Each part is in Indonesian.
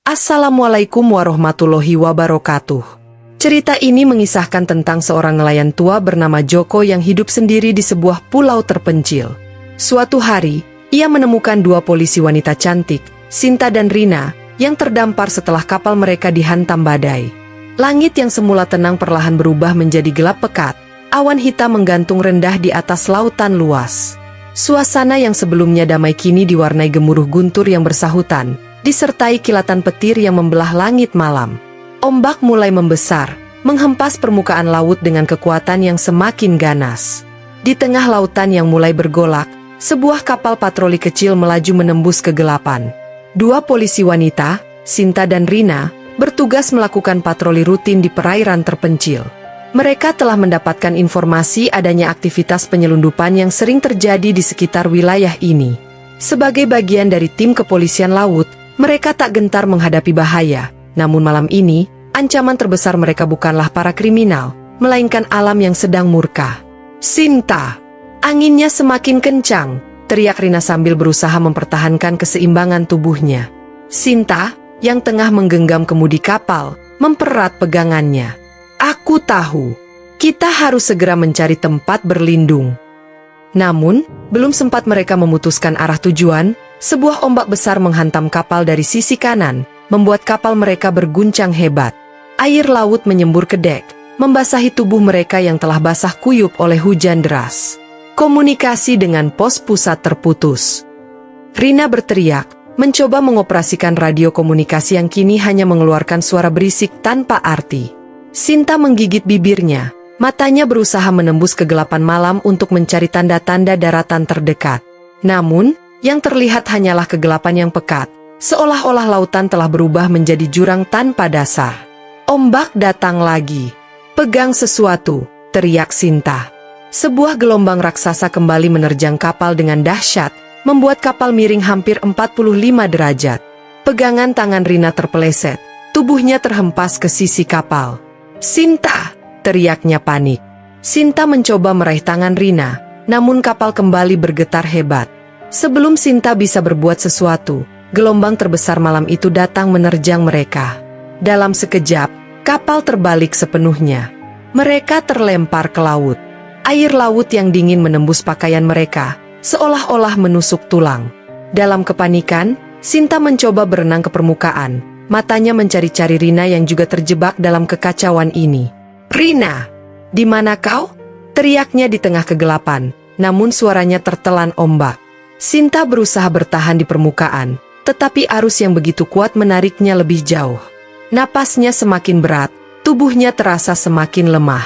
Assalamualaikum warahmatullahi wabarakatuh. Cerita ini mengisahkan tentang seorang nelayan tua bernama Joko yang hidup sendiri di sebuah pulau terpencil. Suatu hari, ia menemukan dua polisi wanita cantik, Sinta dan Rina, yang terdampar setelah kapal mereka dihantam badai. Langit yang semula tenang perlahan berubah menjadi gelap pekat, awan hitam menggantung rendah di atas lautan luas. Suasana yang sebelumnya damai kini diwarnai gemuruh guntur yang bersahutan, disertai kilatan petir yang membelah langit malam. Ombak mulai membesar, menghempas permukaan laut dengan kekuatan yang semakin ganas. Di tengah lautan yang mulai bergolak, sebuah kapal patroli kecil melaju menembus kegelapan. Dua polisi wanita, Sinta dan Rina, bertugas melakukan patroli rutin di perairan terpencil. Mereka telah mendapatkan informasi adanya aktivitas penyelundupan yang sering terjadi di sekitar wilayah ini. Sebagai bagian dari tim kepolisian laut, mereka tak gentar menghadapi bahaya, namun malam ini, ancaman terbesar mereka bukanlah para kriminal, melainkan alam yang sedang murka. Sinta! Anginnya semakin kencang, teriak Rina sambil berusaha mempertahankan keseimbangan tubuhnya. Sinta, yang tengah menggenggam kemudi kapal, mempererat pegangannya. Aku tahu, kita harus segera mencari tempat berlindung. Namun, belum sempat mereka memutuskan arah tujuan, sebuah ombak besar menghantam kapal dari sisi kanan, membuat kapal mereka berguncang hebat. Air laut menyembur ke dek, membasahi tubuh mereka yang telah basah kuyup oleh hujan deras. Komunikasi dengan pos pusat terputus. Rina berteriak, mencoba mengoperasikan radio komunikasi yang kini hanya mengeluarkan suara berisik tanpa arti. Sinta menggigit bibirnya, matanya berusaha menembus kegelapan malam untuk mencari tanda-tanda daratan terdekat. Namun, yang terlihat hanyalah kegelapan yang pekat, seolah-olah lautan telah berubah menjadi jurang tanpa dasar. Ombak datang lagi. Pegang sesuatu, teriak Sinta. Sebuah gelombang raksasa kembali menerjang kapal dengan dahsyat, membuat kapal miring hampir 45 derajat. Pegangan tangan Rina terpeleset, tubuhnya terhempas ke sisi kapal. Sinta! Teriaknya panik. Sinta mencoba meraih tangan Rina, namun kapal kembali bergetar hebat. Sebelum Sinta bisa berbuat sesuatu, gelombang terbesar malam itu datang menerjang mereka. Dalam sekejap, kapal terbalik sepenuhnya. Mereka terlempar ke laut. Air laut yang dingin menembus pakaian mereka, seolah-olah menusuk tulang. Dalam kepanikan, Sinta mencoba berenang ke permukaan, matanya mencari-cari Rina yang juga terjebak dalam kekacauan ini. Rina! Di mana kau? Teriaknya di tengah kegelapan, namun suaranya tertelan ombak. Sinta berusaha bertahan di permukaan, tetapi arus yang begitu kuat menariknya lebih jauh. Napasnya semakin berat, tubuhnya terasa semakin lemah.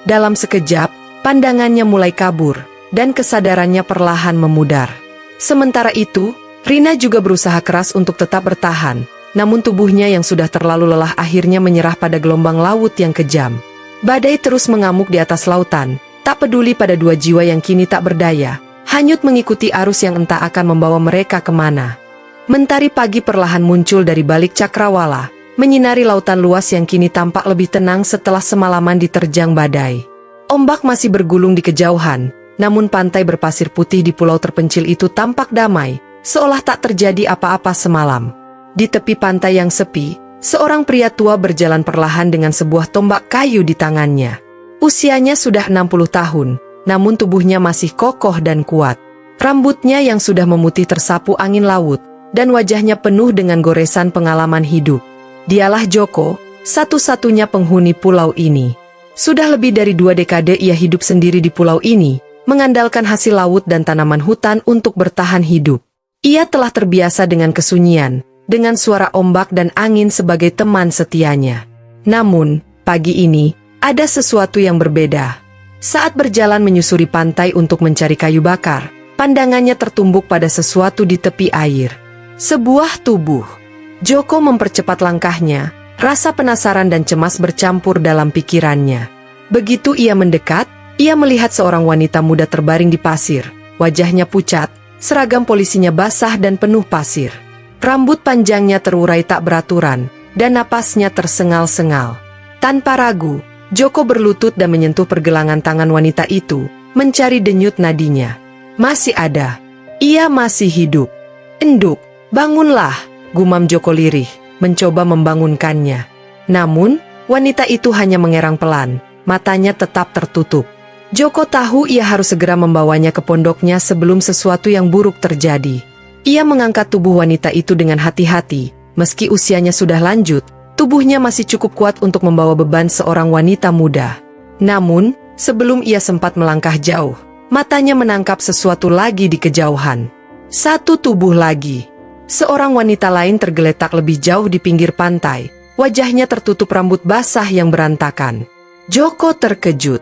Dalam sekejap, pandangannya mulai kabur, dan kesadarannya perlahan memudar. Sementara itu, Rina juga berusaha keras untuk tetap bertahan, namun tubuhnya yang sudah terlalu lelah akhirnya menyerah pada gelombang laut yang kejam. Badai terus mengamuk di atas lautan, tak peduli pada dua jiwa yang kini tak berdaya, hanyut mengikuti arus yang entah akan membawa mereka kemana. Mentari pagi perlahan muncul dari balik cakrawala, menyinari lautan luas yang kini tampak lebih tenang setelah semalaman diterjang badai. Ombak masih bergulung di kejauhan, namun pantai berpasir putih di pulau terpencil itu tampak damai, seolah tak terjadi apa-apa semalam. Di tepi pantai yang sepi, seorang pria tua berjalan perlahan dengan sebuah tombak kayu di tangannya. Usianya sudah 60 tahun, namun tubuhnya masih kokoh dan kuat. Rambutnya yang sudah memutih tersapu angin laut, dan wajahnya penuh dengan goresan pengalaman hidup. Dialah Joko, satu-satunya penghuni pulau ini. Sudah lebih dari 2 dekade ia hidup sendiri di pulau ini, mengandalkan hasil laut dan tanaman hutan untuk bertahan hidup. Ia telah terbiasa dengan kesunyian, dengan suara ombak dan angin sebagai teman setianya. Namun, pagi ini, ada sesuatu yang berbeda. Saat berjalan menyusuri pantai untuk mencari kayu bakar, pandangannya tertumbuk pada sesuatu di tepi air. Sebuah tubuh. Joko mempercepat langkahnya, rasa penasaran dan cemas bercampur dalam pikirannya. Begitu ia mendekat, ia melihat seorang wanita muda terbaring di pasir. Wajahnya pucat, seragam polisinya basah dan penuh pasir. Rambut panjangnya terurai tak beraturan, dan napasnya tersengal-sengal. Tanpa ragu, Joko berlutut dan menyentuh pergelangan tangan wanita itu, mencari denyut nadinya. Masih ada. Ia masih hidup. Enduk, bangunlah, gumam Joko lirih, mencoba membangunkannya. Namun, wanita itu hanya mengerang pelan, matanya tetap tertutup. Joko tahu ia harus segera membawanya ke pondoknya sebelum sesuatu yang buruk terjadi. Ia mengangkat tubuh wanita itu dengan hati-hati, meski usianya sudah lanjut, tubuhnya masih cukup kuat untuk membawa beban seorang wanita muda. Namun, sebelum ia sempat melangkah jauh, matanya menangkap sesuatu lagi di kejauhan. Satu tubuh lagi. Seorang wanita lain tergeletak lebih jauh di pinggir pantai. Wajahnya tertutup rambut basah yang berantakan. Joko terkejut.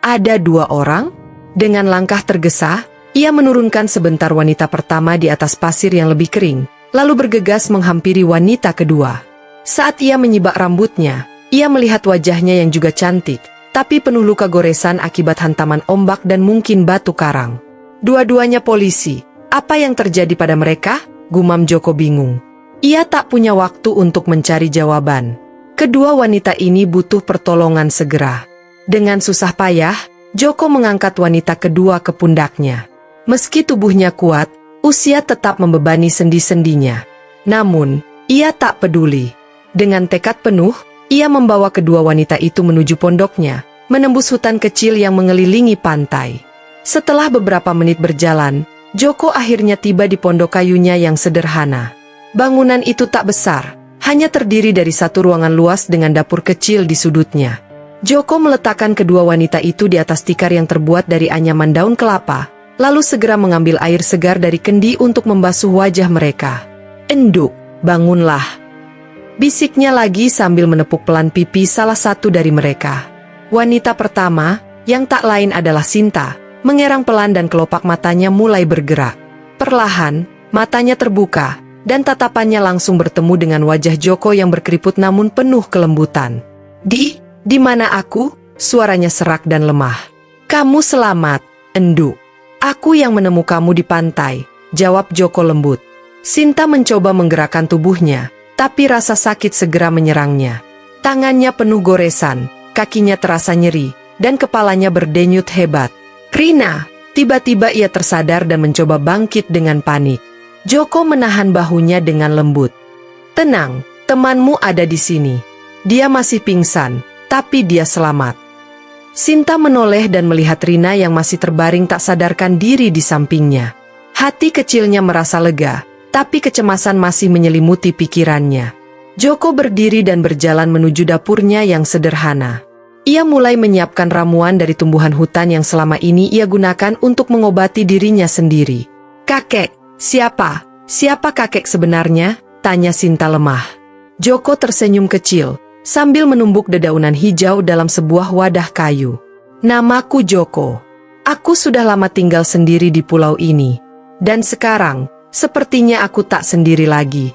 Ada dua orang? Dengan langkah tergesa, ia menurunkan sebentar wanita pertama di atas pasir yang lebih kering, lalu bergegas menghampiri wanita kedua. Saat ia menyibak rambutnya, ia melihat wajahnya yang juga cantik, tapi penuh luka goresan akibat hantaman ombak dan mungkin batu karang. Dua-duanya polisi. Apa yang terjadi pada mereka? Gumam Joko bingung. Ia tak punya waktu untuk mencari jawaban. Kedua wanita ini butuh pertolongan segera. Dengan susah payah, Joko mengangkat wanita kedua ke pundaknya. Meski tubuhnya kuat, usia tetap membebani sendi-sendinya. Namun, ia tak peduli. Dengan tekad penuh, ia membawa kedua wanita itu menuju pondoknya, menembus hutan kecil yang mengelilingi pantai. Setelah beberapa menit berjalan, Joko akhirnya tiba di pondok kayunya yang sederhana. Bangunan itu tak besar, hanya terdiri dari satu ruangan luas dengan dapur kecil di sudutnya. Joko meletakkan kedua wanita itu di atas tikar yang terbuat dari anyaman daun kelapa, lalu segera mengambil air segar dari kendi untuk membasuh wajah mereka. "Enduk, bangunlah," bisiknya lagi sambil menepuk pelan pipi salah satu dari mereka. Wanita pertama, yang tak lain adalah Sinta, mengerang pelan dan kelopak matanya mulai bergerak. Perlahan, matanya terbuka, dan tatapannya langsung bertemu dengan wajah Joko yang berkeriput namun penuh kelembutan. Di mana aku?" Suaranya serak dan lemah. "Kamu selamat, Enduk. Aku yang menemu kamu di pantai," jawab Joko lembut. Sinta mencoba menggerakkan tubuhnya, tapi rasa sakit segera menyerangnya. Tangannya penuh goresan, kakinya terasa nyeri, dan kepalanya berdenyut hebat. "Rina!" Tiba-tiba ia tersadar dan mencoba bangkit dengan panik. Joko menahan bahunya dengan lembut. "Tenang, temanmu ada di sini. Dia masih pingsan, tapi dia selamat." Sinta menoleh dan melihat Rina yang masih terbaring tak sadarkan diri di sampingnya. Hati kecilnya merasa lega, tapi kecemasan masih menyelimuti pikirannya. Joko berdiri dan berjalan menuju dapurnya yang sederhana. Ia mulai menyiapkan ramuan dari tumbuhan hutan yang selama ini ia gunakan untuk mengobati dirinya sendiri. "Kakek, siapa kakek sebenarnya?" tanya Sinta lemah. Joko tersenyum kecil, sambil menumbuk dedaunan hijau dalam sebuah wadah kayu. "Namaku Joko. Aku sudah lama tinggal sendiri di pulau ini. Dan sekarang, sepertinya aku tak sendiri lagi."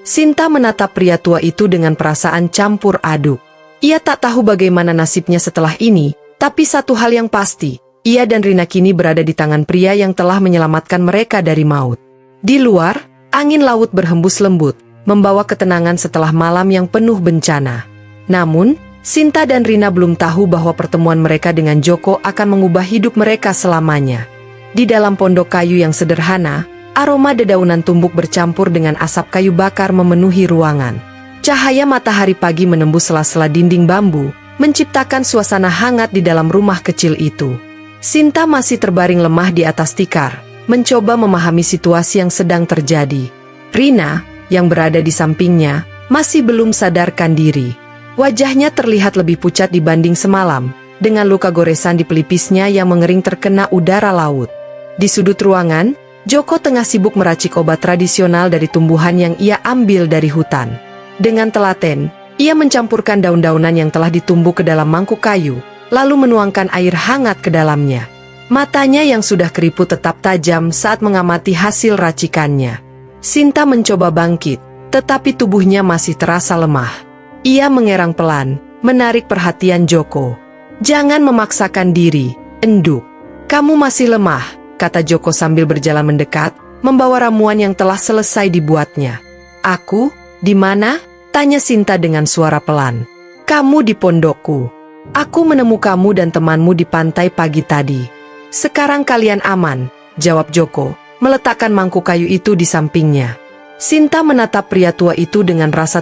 Sinta menatap pria tua itu dengan perasaan campur aduk. Ia tak tahu bagaimana nasibnya setelah ini, tapi satu hal yang pasti, ia dan Rina kini berada di tangan pria yang telah menyelamatkan mereka dari maut. Di luar, angin laut berhembus lembut, membawa ketenangan setelah malam yang penuh bencana. Namun, Sinta dan Rina belum tahu bahwa pertemuan mereka dengan Joko akan mengubah hidup mereka selamanya. Di dalam pondok kayu yang sederhana, aroma dedaunan tumbuk bercampur dengan asap kayu bakar memenuhi ruangan. Cahaya matahari pagi menembus sela-sela dinding bambu, menciptakan suasana hangat di dalam rumah kecil itu. Sinta masih terbaring lemah di atas tikar, mencoba memahami situasi yang sedang terjadi. Rina, yang berada di sampingnya, masih belum sadarkan diri. Wajahnya terlihat lebih pucat dibanding semalam, dengan luka goresan di pelipisnya yang mengering terkena udara laut. Di sudut ruangan, Joko tengah sibuk meracik obat tradisional dari tumbuhan yang ia ambil dari hutan. Dengan telaten, ia mencampurkan daun-daunan yang telah ditumbuk ke dalam mangkuk kayu, lalu menuangkan air hangat ke dalamnya. Matanya yang sudah keriput tetap tajam saat mengamati hasil racikannya. Sinta mencoba bangkit, tetapi tubuhnya masih terasa lemah. Ia mengerang pelan, menarik perhatian Joko. "Jangan memaksakan diri, Enduk. Kamu masih lemah," kata Joko sambil berjalan mendekat, membawa ramuan yang telah selesai dibuatnya. "Aku? Di mana?" tanya Sinta dengan suara pelan. "Kamu di pondokku. Aku menemu kamu dan temanmu di pantai pagi tadi. Sekarang kalian aman," jawab Joko, meletakkan mangkuk kayu itu di sampingnya. Sinta menatap pria tua itu dengan rasa